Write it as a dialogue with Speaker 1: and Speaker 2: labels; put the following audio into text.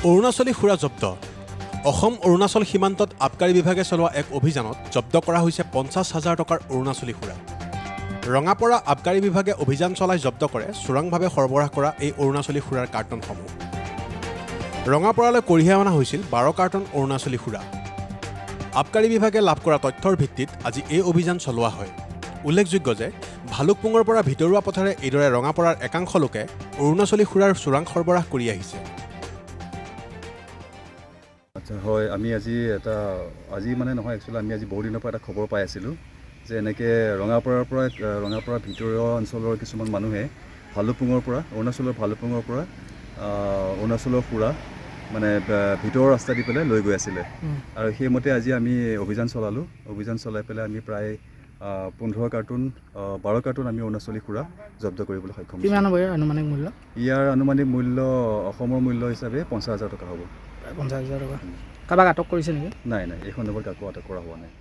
Speaker 1: অৰুণাচলী সুৰা জব্দ অসম অৰুণাচল সীমান্তত আবকাৰী বিভাগে চলোৱা এক অভিযানত জব্দ কৰা হৈছে 50,000 টকাৰ অৰুণাচলী সুৰা। ৰঙাপৰা আবকাৰী বিভাগে অভিযান চলাই জব্দ কৰে চোৰাংভাৱে সৰবৰাহ কৰা এই অৰুণাচলী সুৰাৰ কাৰ্টনসমূহ। ৰঙাপৰালৈ কঢ়িয়াই অনা হৈছিল 12 কাৰ্টন অৰুণাচলী সুৰা। আবকাৰী বিভাগে লাভ কৰা তথ্যৰ ভিত্তিত আজি এই অভিযান চলোৱা হয়। উল্লেখযোগ্য যে ভালুকপুঙৰ পৰা ভিতৰুৱা পথেৰে এইদৰে ৰঙাপৰাৰ একাংশ লোকে অৰুণাচলী সুৰাৰ চোৰাং সৰবৰাহ কৰি আহিছে।
Speaker 2: আচ্ছা হয়, আমি আজি মানে নহয়, একচুৱেলি আমি আজি বহু দিনৰ পৰা এটা খবৰ পাই আছিলোঁ যে এনেকৈ ৰঙাপৰাৰ ভিতৰুৱা অঞ্চলৰ কিছুমান মানুহে অৰুণাচলৰ ভালুকপুঙৰ পৰা অৰুণাচলৰ সুৰা মানে ভিতৰৰ ৰাস্তা দি পেলাই লৈ গৈ আছিলে। আৰু সেইমতে আজি আমি অভিযান চলালোঁ। অভিযান চলাই পেলাই আমি প্ৰায় 12 কাৰ্টুন আমি অৰুণাচলী সুৰা জব্দ কৰিবলৈ সক্ষম হৈছোঁ।
Speaker 3: কিমান হ'ব আনুমানিক মূল্য?
Speaker 2: ইয়াৰ আনুমানিক মূল্য অসমৰ মূল্য হিচাপে 50,000 টকা হ'ব।
Speaker 3: 50,000 টকা। কাৰোবাক আটক কৰিছে নেকি?
Speaker 2: নাই, এই সন্দৰ্ভত কাকো আটক কৰা হোৱা নাই।